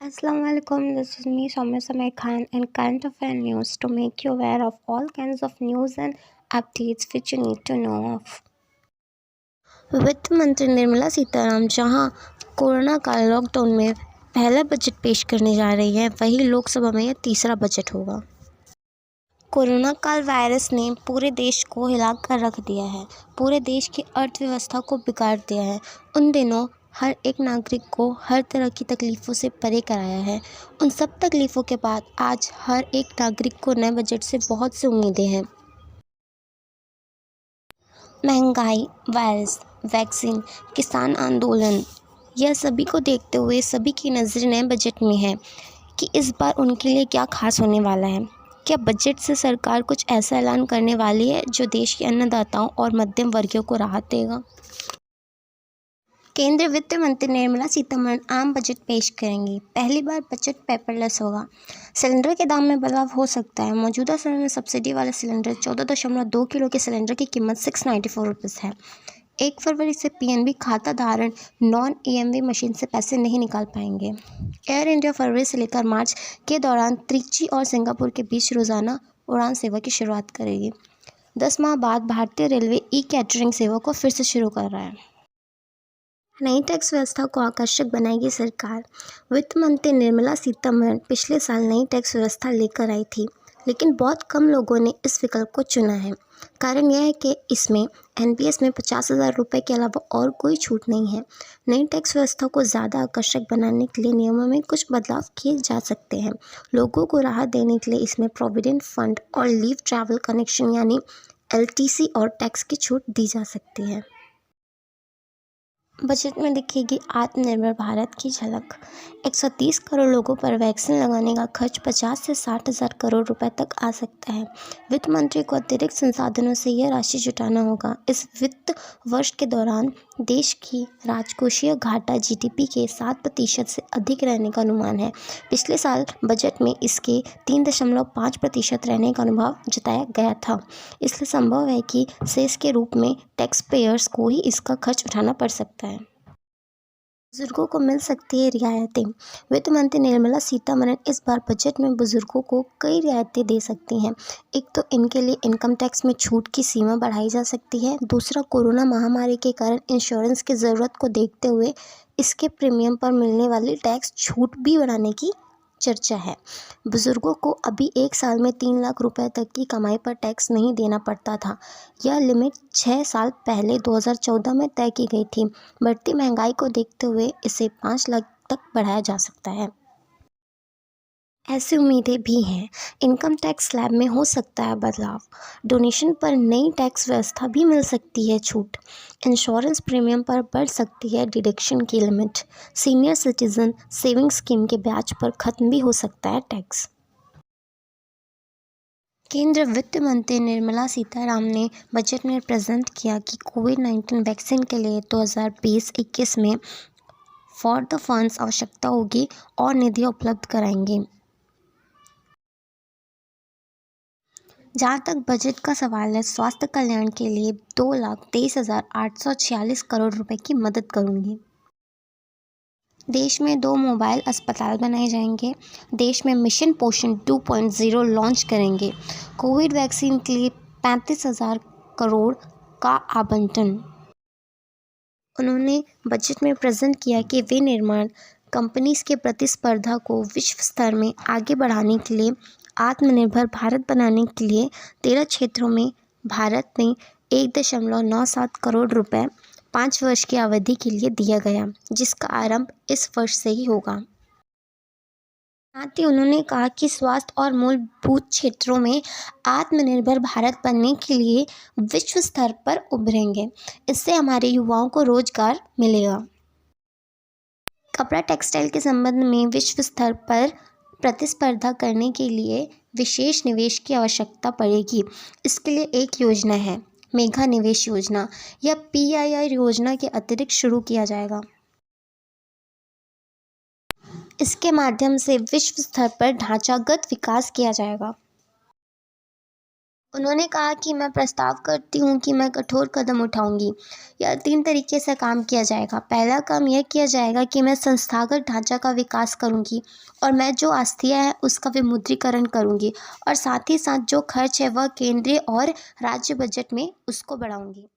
Assalamualaikum, this is me Soumya Samay Khan in Current Affair News to make you aware of all kinds of news and updates which you need to know of. वित्त मंत्री निर्मला सीतारामन जहां corona काल lockdown में पहला budget पेश करने जा रही है, वहीं लोकसभा में यह तीसरा बजट होगा। कोरोना काल वायरस ने पूरे देश को हिलाकर रख दिया है, पूरे देश की अर्थव्यवस्था को बिगाड़ दिया है। उन दिनों हर एक नागरिक को हर तरह की तकलीफ़ों से परे कराया है। उन सब तकलीफ़ों के बाद आज हर एक नागरिक को नए बजट से बहुत सी उम्मीदें हैं। महंगाई, वायरस, वैक्सीन, किसान आंदोलन, यह सभी को देखते हुए सभी की नज़र नए बजट में है कि इस बार उनके लिए क्या खास होने वाला है। क्या बजट से सरकार कुछ ऐसा ऐलान करने वाली है जो देश के अन्नदाताओं और मध्यम वर्गीयों को राहत देगा? केंद्रीय वित्त मंत्री निर्मला सीतारमण आम बजट पेश करेंगी। पहली बार बजट पेपरलेस होगा। सिलेंडर के दाम में बदलाव हो सकता है। मौजूदा समय में सब्सिडी वाले सिलेंडर 14.2 किलो के सिलेंडर की कीमत 694 रुपीज़ है। 1 फरवरी से पीएनबी खाता धारण नॉन ईएमवी मशीन से पैसे नहीं निकाल पाएंगे। एयर इंडिया फरवरी से लेकर मार्च के दौरान त्रिची और सिंगापुर के बीच रोज़ाना उड़ान सेवा की शुरुआत करेगी। 10 माह बाद भारतीय रेलवे ई कैटरिंग सेवा को फिर से शुरू कर रहा है। नई टैक्स व्यवस्था को आकर्षक बनाएगी सरकार। वित्त मंत्री निर्मला सीतारमण पिछले साल नई टैक्स व्यवस्था लेकर आई थी, लेकिन बहुत कम लोगों ने इस विकल्प को चुना है। कारण यह है कि इसमें एनपीएस में 50,000 रुपये के अलावा और कोई छूट नहीं है। नई टैक्स व्यवस्था को ज़्यादा आकर्षक बनाने के लिए नियमों में कुछ बदलाव किए जा सकते हैं। लोगों को राहत देने के लिए इसमें प्रोविडेंट फंड और लीव ट्रैवल कनेक्शन यानी एलटीसी और टैक्स की छूट दी जा सकती है। बजट में दिखेगी आत्मनिर्भर भारत की झलक। 130 करोड़ लोगों पर वैक्सीन लगाने का खर्च 50 से 60,000 करोड़ रुपए तक आ सकता है। वित्त मंत्री को अतिरिक्त संसाधनों से यह राशि जुटाना होगा। इस वित्त वर्ष के दौरान देश की राजकोषीय घाटा जीडीपी के 7% से अधिक रहने का अनुमान है। पिछले साल बजट में इसके 3.5% रहने का अनुभव जताया गया था। इसलिए संभव है कि सेस के रूप में टैक्स पेयर्स को ही इसका खर्च उठाना पड़ सकता है। बुजुर्गों को मिल सकती है रियायतें। वित्त मंत्री निर्मला सीतारमण इस बार बजट में बुजुर्गों को कई रियायतें दे सकती हैं। एक तो इनके लिए इनकम टैक्स में छूट की सीमा बढ़ाई जा सकती है। दूसरा, कोरोना महामारी के कारण इंश्योरेंस की ज़रूरत को देखते हुए इसके प्रीमियम पर मिलने वाली टैक्स छूट भी बढ़ाने की चर्चा है। बुजुर्गों को अभी 1 साल में 3 लाख रुपए तक की कमाई पर टैक्स नहीं देना पड़ता था। यह लिमिट 6 साल पहले 2014 में तय की गई थी। बढ़ती महंगाई को देखते हुए इसे 5 लाख तक बढ़ाया जा सकता है। ऐसी उम्मीदें भी हैं। इनकम टैक्स स्लैब में हो सकता है बदलाव। डोनेशन पर नई टैक्स व्यवस्था भी मिल सकती है छूट। इंश्योरेंस प्रीमियम पर बढ़ सकती है डिडक्शन की limit. Senior citizen saving scheme के ब्याज पर खत्म भी हो सकता है टैक्स। केंद्रीय वित्त मंत्री निर्मला सीतारामन ने बजट में प्रेजेंट किया कि कोविड-19 वैक्सीन के लिए 2020-21 में फॉर द फंड्स आवश्यकता होगी और निधि उपलब्ध कराएंगे। जहाँ तक बजट का सवाल है, स्वास्थ्य कल्याण के लिए 2,23,846 करोड़ रुपए की मदद करूँगी। देश में 2 मोबाइल अस्पताल बनाए जाएंगे। देश में मिशन पोषण 2.0 लॉन्च करेंगे। कोविड वैक्सीन के लिए 35,000 करोड़ का आवंटन। उन्होंने बजट में प्रेजेंट किया कि विनिर्माण कंपनीज के प्रतिस्पर्धा को विश्व स्तर में आगे बढ़ाने के लिए आत्मनिर्भर भारत बनाने के लिए 13 क्षेत्रों में भारत ने 1.97 करोड़ रुपए 5 वर्ष की अवधि के लिए दिया गया, जिसका आरंभ इस वर्ष से ही होगा। साथ ही उन्होंने कहा कि स्वास्थ्य और मूलभूत क्षेत्रों में आत्मनिर्भर भारत बनने के लिए विश्व स्तर पर उभरेंगे। इससे हमारे युवाओं को रोजगार मिलेगा। कपड़ा टेक्सटाइल के संबंध में विश्व स्तर पर प्रतिस्पर्धा करने के लिए विशेष निवेश की आवश्यकता पड़ेगी। इसके लिए एक योजना है, मेगा निवेश योजना। यह पीआईआई योजना के अतिरिक्त शुरू किया जाएगा। इसके माध्यम से विश्व स्तर पर ढांचागत विकास किया जाएगा। उन्होंने कहा कि मैं प्रस्ताव करती हूं कि मैं कठोर कदम उठाऊंगी। यह 3 तरीके से काम किया जाएगा। पहला काम यह किया जाएगा कि मैं संस्थागत ढांचा का विकास करूंगी और मैं जो आस्तियाँ है उसका विमुद्रीकरण करूंगी और साथ ही साथ जो खर्च है वह केंद्रीय और राज्य बजट में उसको बढ़ाऊंगी।